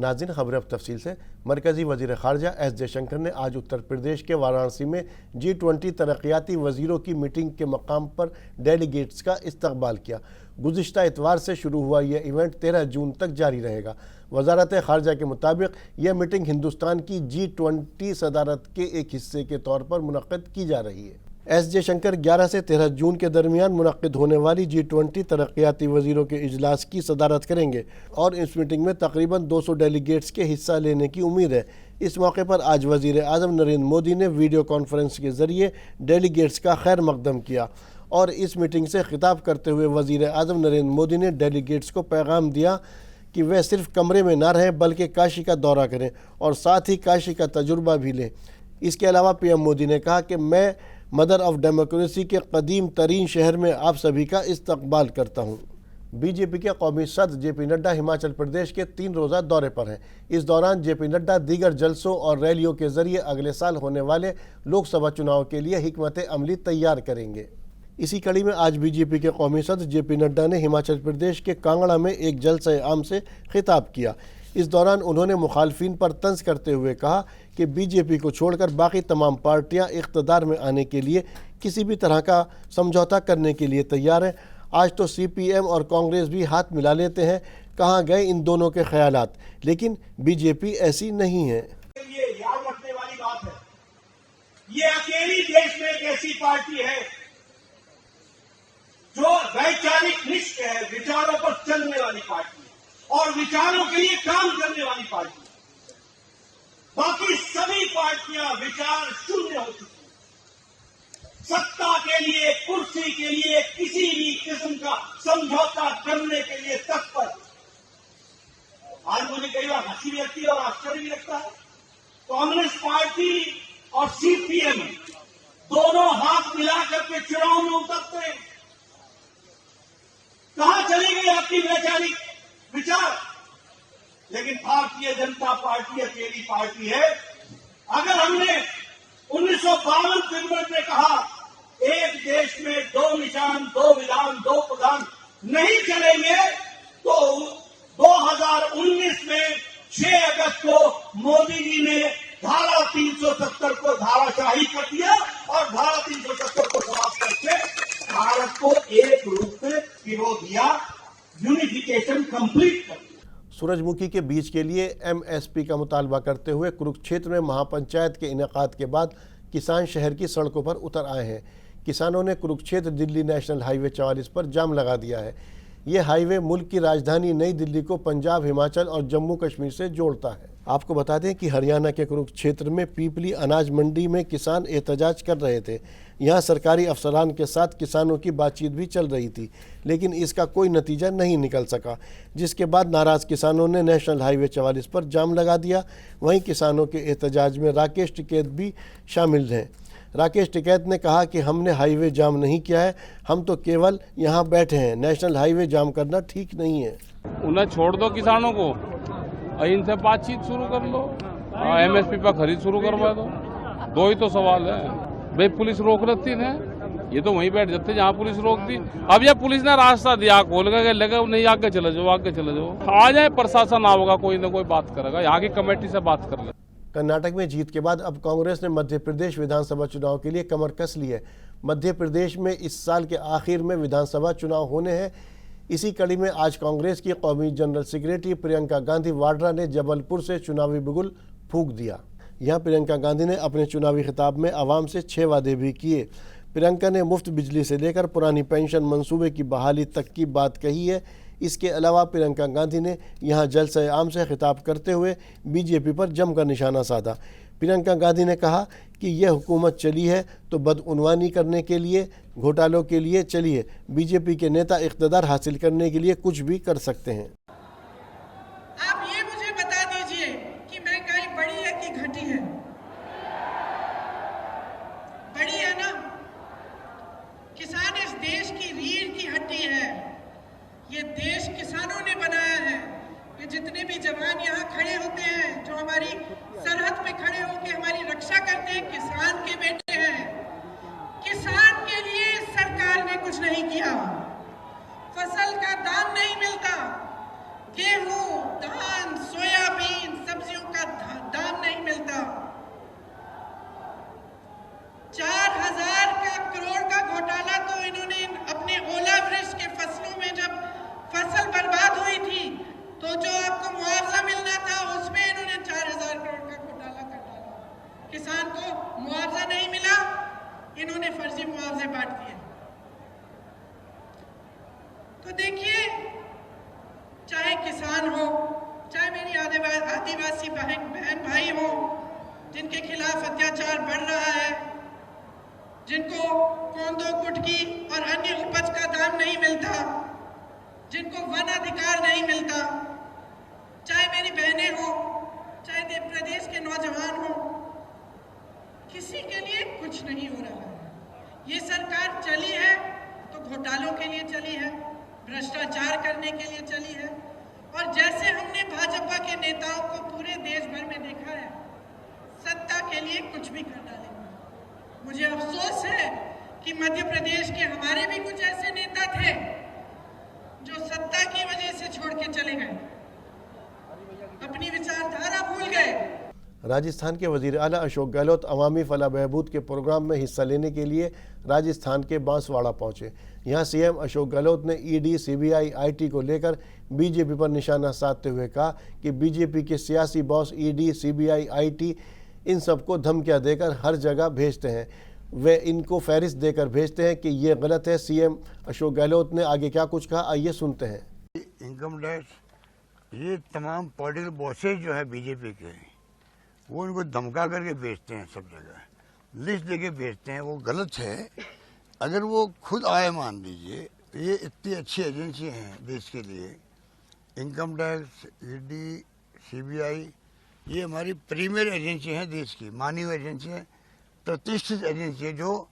नाज़रीन, खबर अब तफसील से। मरकज़ी वज़ीर ख़ारजा एस जयशंकर ने आज उत्तर प्रदेश के वाराणसी में G20 तरक्याती वज़ीरों की मीटिंग के मकाम पर डेलीगेट्स का इस्तकबाल किया। गुज़िश्ता इतवार से शुरू हुआ यह इवेंट 13 जून तक जारी रहेगा। वज़ारत ख़ारजा के मुताबिक यह मीटिंग हिंदुस्तान की G20 सदारत के एक हिस्से के तौर पर मुनक़्क़िद की जा रही है। एस जयशंकर 11 से 13 जून के दरमियान मुनक़्क़िद होने वाली G20 तरक्याती वज़ीरों के इजलास की सदारत करेंगे और इस मीटिंग में तकरीबन 200 डेलीगेट्स के हिस्सा लेने की उम्मीद है। इस मौके पर आज वज़ीर आज़म नरेंद्र मोदी ने वीडियो कॉन्फ्रेंस के ज़रिए डेलीगेट्स का खैर मकदम किया और इस मीटिंग से खिताब करते हुए वज़ीर आज़म नरेंद्र मोदी ने डेलीगेट्स को पैगाम दिया कि वे सिर्फ कमरे में ना रहें बल्कि काशी का दौरा करें और साथ ही काशी का तजुर्बा भी लें। इसके अलावा PM मोदी ने कहा कि मैं मदर ऑफ डेमोक्रेसी के कदीम तरीन शहर में आप सभी का इस्तकबाल करता हूँ। बीजेपी के कौमी सदर JP नड्डा हिमाचल प्रदेश के 3 रोज़ा दौरे पर हैं। इस दौरान JP नड्डा दीगर जलसों और रैलियों के जरिए अगले साल होने वाले लोकसभा चुनाव के लिए हिकमत अमली तैयार करेंगे। इसी कड़ी में आज बीजेपी के कौमी सदर JP नड्डा ने हिमाचल प्रदेश के कांगड़ा में एक जलसा आम से खिताब किया। इस दौरान उन्होंने मुखालफिन पर तंज करते हुए कहा कि बीजेपी को छोड़कर बाकी तमाम पार्टियां इख्तदार में आने के लिए किसी भी तरह का समझौता करने के लिए तैयार हैं। आज तो CPM और कांग्रेस भी हाथ मिला लेते हैं, कहाँ गए इन दोनों के ख्यालात, लेकिन बीजेपी ऐसी नहीं है। ये याद रखने वाली बात है, ये अकेली देश में एक ऐसी पार्टी है जो वैचारिक निष्ठ है, विचारों पर चलने वाली पार्टी और विचारों के लिए काम करने वाली पार्टी। बाकी सभी पार्टियां विचार शून्य हो चुकी हैं। सत्ता के लिए, कुर्सी के लिए, किसी भी किस्म का समझौता करने के लिए तत्पर। आज मुझे कई बार हंसी भी लगती है और आश्चर्य भी लगता है। कांग्रेस पार्टी और CPM दोनों हाथ मिलाकर के चुनाव में उतरते हैं। कहां चली गई आपकी वैचारिक विचार? लेकिन भारतीय जनता पार्टी अकेली पार्टी है। अगर हमने 1952 जनवरी में कहा एक देश में 2 निशान, 2 विधान, 2 प्रधान नहीं चलेंगे, तो 2019 में 6 अगस्त को मोदी जी ने धारा 370 को धाराशाही कर दिया और धारा 370 को समाप्त करके भारत को एक रूप में पिरो दिया, यूनिफिकेशन कंप्लीट कर दिया। सूरजमुखी के बीज के लिए MSP का मुतालबा करते हुए कुरुक्षेत्र में महापंचायत के इनेकाद के बाद किसान शहर की सड़कों पर उतर आए हैं। किसानों ने कुरुक्षेत्र दिल्ली नेशनल हाईवे 44 पर जाम लगा दिया है। ये हाईवे मुल्क की राजधानी नई दिल्ली को पंजाब, हिमाचल और जम्मू कश्मीर से जोड़ता है। आपको बता दें कि हरियाणा के कुरुक्षेत्र में पीपली अनाज मंडी में किसान एहतजाज कर रहे थे। यहाँ सरकारी अफसरान के साथ किसानों की बातचीत भी चल रही थी, लेकिन इसका कोई नतीजा नहीं निकल सका, जिसके बाद नाराज़ किसानों ने नेशनल हाईवे 44 पर जाम लगा दिया। वहीं किसानों के एहतजाज में राकेश टिकैत भी शामिल हैं। राकेश टिकैत ने कहा कि हमने हाईवे जाम नहीं किया है, हम तो केवल यहाँ बैठे हैं। नेशनल हाईवे जाम करना ठीक नहीं है। उन्हें छोड़ दो किसानों को, इनसे बातचीत शुरू कर लो, MSP पर खरीद शुरू करवा दो ही तो सवाल है। भाई पुलिस रोक रही है, ये तो वहीं बैठ जाते जहाँ पुलिस रोकती। अब यह पुलिस ने रास्ता दिया खोल के, लगा नहीं आगे चले जाओ, आगे चले जाओ। आ जाए प्रशासन आओगा, कोई ना कोई बात करेगा, यहाँ की कमेटी से बात कर ले। कर्नाटक में जीत के बाद अब कांग्रेस ने मध्य प्रदेश विधानसभा चुनाव के लिए कमर कस ली है। मध्य प्रदेश में इस साल के आखिर में विधानसभा चुनाव होने हैं। इसी कड़ी में आज कांग्रेस की कौमी जनरल सेक्रेटरी प्रियंका गांधी वाड्रा ने जबलपुर से चुनावी बिगुल फूंक दिया। यहाँ प्रियंका गांधी ने अपने चुनावी खिताब में आवाम से 6 वादे भी किए। प्रियंका ने मुफ्त बिजली से लेकर पुरानी पेंशन मंसूबे की बहाली तक की बात कही है। इसके अलावा प्रियंका गांधी ने यहाँ जलसे आम से खिताब करते हुए बीजेपी पर जमकर निशाना साधा। प्रियंका गांधी ने कहा कि यह हुकूमत चली है तो बदउनवानी करने के लिए, घोटालों के लिए चली है। बीजेपी के नेता इख्तिदार हासिल करने के लिए कुछ भी कर सकते हैं। आप ये मुझे बता दीजिए कि महंगाई बढ़ी है कि घटी है? बढ़ी है ना? किसान इस देश की रीढ़ की हड्डी है। ये देश किसानों ने बनाया है। ये जितने भी जवान यहाँ खड़े होते हैं, जो हमारी सरहद पे खड़े होकर हमारी रक्षा करते हैं, किसान के बेटे हैं। किसान के लिए सरकार ने कुछ नहीं किया। फसल का दाम नहीं मिलता, गेहूं, धान, सोयाबीन, किसान हो, चाहे मेरी आदिवासी बहन भाई हो, जिनके खिलाफ अत्याचार बढ़ रहा है, जिनको कोंदो गुटकी और अन्य उपज का दाम नहीं मिलता, जिनको वन अधिकार नहीं मिलता, चाहे मेरी बहनें हो, चाहे प्रदेश के नौजवान हो, किसी के लिए कुछ नहीं हो रहा है। ये सरकार चली है तो घोटालों के लिए चली है, भ्रष्टाचार करने के लिए चली है, और जैसे हमने भाजपा के नेताओं को पूरे देश भर में देखा है, सत्ता के लिए कुछ भी कर डालेंगे। मुझे अफसोस है कि मध्य प्रदेश के हमारे भी कुछ ऐसे नेता थे जो सत्ता की वजह से छोड़ के चले गए, अपनी विचारधारा भूल गए। राजस्थान के वजीर आला अशोक गहलोत अवामी फलाह बहबूद के प्रोग्राम में हिस्सा लेने के लिए राजस्थान के बांसवाड़ा पहुंचे। यहां सीएम अशोक गहलोत ने ईडी, सीबीआई, आईटी को लेकर बीजेपी पर निशाना साधते हुए कहा कि बीजेपी के सियासी बॉस ईडी, सीबीआई, आईटी इन सबको धमकियां देकर हर जगह भेजते हैं, वे इनको फहरिस्त देकर भेजते हैं कि ये गलत है। सीएम अशोक गहलोत ने आगे क्या कुछ कहा, आइए सुनते हैं। इनकम टैक्स, ये तमाम पॉलिटिकल बॉसेज जो है बीजेपी के, वो इनको धमका करके बेचते हैं, सब जगह लिस्ट देके बेचते हैं। वो गलत है। अगर वो खुद आए, मान लीजिए, तो ये इतनी अच्छी एजेंसी हैं देश के लिए, इनकम टैक्स, ईडी, सीबीआई, ये हमारी प्रीमियर एजेंसी हैं देश की, मानी हुई एजेंसी है, प्रतिष्ठित एजेंसी है, जो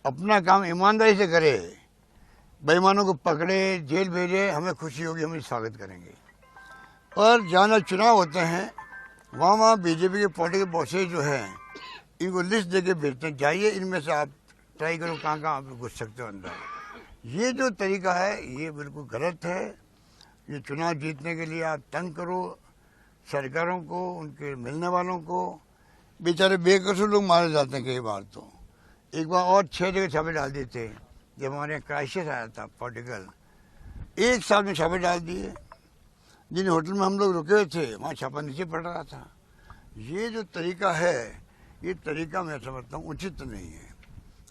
अपना काम ईमानदारी से करे, बेईमानों को पकड़े, जेल भेजे, हमें खुशी होगी, हम स्वागत करेंगे। और जहाँ चुनाव होते हैं वहाँ बीजेपी के पॉलिटिकल बॉसेज जो हैं, इनको लिस्ट देके भेजते हैं, जाइए इनमें से आप ट्राई करो कहाँ आप घुस सकते हो अंदर। ये जो तरीका है ये बिल्कुल गलत है। ये चुनाव जीतने के लिए आप तंग करो सरकारों को, उनके मिलने वालों को। बेचारे बेकसूर लोग मारे जाते हैं कई बार। तो एक बार और 6 जगह छापे डाल दिए थे जब हमारे यहाँ क्राइसिस आया था पॉलिटिकल, एक साल में छापे डाल दिए। जिन होटल में हम लोग रुके हुए थे वहाँ छापा नीचे पड़ रहा था। ये जो तरीका है, ये तरीका मैं समझता हूँ उचित नहीं है,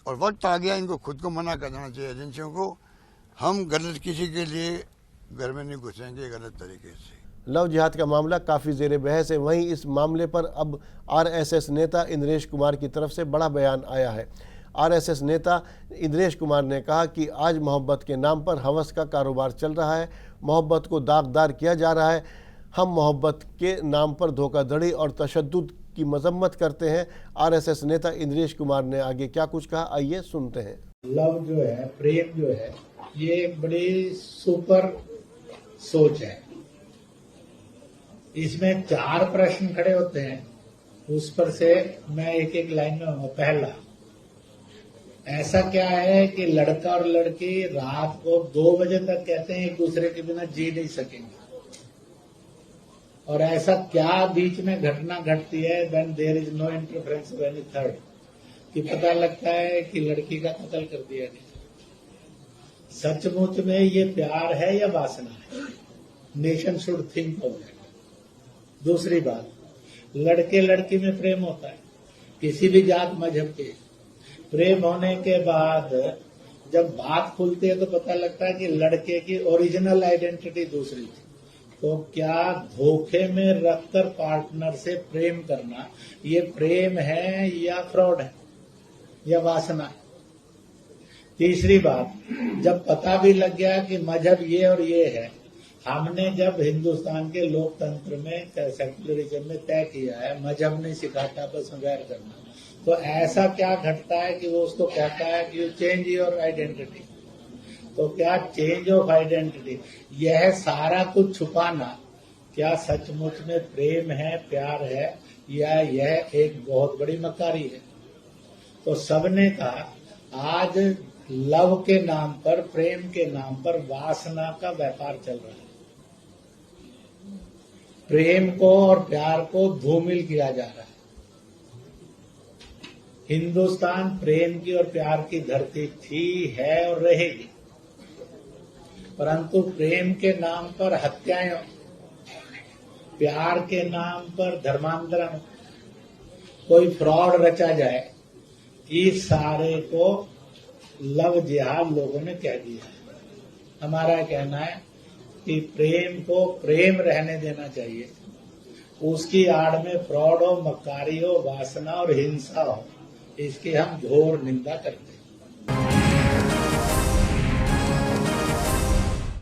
और वक्त आ गया इनको खुद को मना कर देना चाहिए एजेंसियों को। हम गलत किसी के लिए घर में नहीं घुसेंगे गलत तरीके से। लव जिहाद का मामला काफ़ी ज़ेरे बहस है। वहीं इस मामले पर अब आरएसएस नेता इंद्रेश कुमार की तरफ से बड़ा बयान आया है। आरएसएस नेता इंद्रेश कुमार ने कहा कि आज मोहब्बत के नाम पर हवस का कारोबार चल रहा है, मोहब्बत को दागदार किया जा रहा है। हम मोहब्बत के नाम पर धोखाधड़ी और तशद्दुद की मजम्मत करते हैं। आरएसएस नेता इंद्रेश कुमार ने आगे क्या कुछ कहा, आइए सुनते हैं। लव जो है, प्रेम जो है, ये एक बड़ी सुपर सोच है। इसमें 4 प्रश्न खड़े होते हैं, उस पर से मैं एक एक लाइन में हूँ। पहला, ऐसा क्या है कि लड़का और लड़की रात को 2 बजे तक कहते हैं एक दूसरे के बिना जी नहीं सकेंगे, और ऐसा क्या बीच में घटना घटती है when there is no interference of any third, कि पता लगता है कि लड़की का कत्ल कर दिया गया। सचमुच में ये प्यार है या वासना है? Nation should think of that. दूसरी बात, लड़के लड़की में प्रेम होता है, किसी भी जात मजहब के। प्रेम होने के बाद जब बात खुलती है तो पता लगता है कि लड़के की ओरिजिनल आइडेंटिटी दूसरी थी। तो क्या धोखे में रखकर पार्टनर से प्रेम करना ये प्रेम है या फ्रॉड है या वासना है? तीसरी बात, जब पता भी लग गया कि मजहब ये और ये है, हमने जब हिंदुस्तान के लोकतंत्र में सेक्युलरिज्म में तय किया है मजहब नहीं सिखाता बस वैर करना, तो ऐसा क्या घटता है कि वो उसको कहता है कि यू चेंज योर आइडेंटिटी। तो क्या चेंज ऑफ आइडेंटिटी, यह सारा कुछ छुपाना क्या सचमुच में प्रेम है, प्यार है, या यह एक बहुत बड़ी मक्कारी है? तो सबने कहा आज लव के नाम पर, प्रेम के नाम पर वासना का व्यापार चल रहा है। प्रेम को और प्यार को धूमिल किया जा रहा है। हिंदुस्तान प्रेम की और प्यार की धरती थी, है और रहेगी, परंतु प्रेम के नाम पर हत्याएं, प्यार के नाम पर धर्मांतरण, कोई फ्रॉड रचा जाए, इस सारे को लव जिहाद लोगों ने कह दिया है। हमारा कहना है कि प्रेम को प्रेम रहने देना चाहिए, उसकी आड़ में फ्रॉड हो, मक्कारी हो, वासना और हिंसा हो, इसकी हम घोर निंदा करते हैं।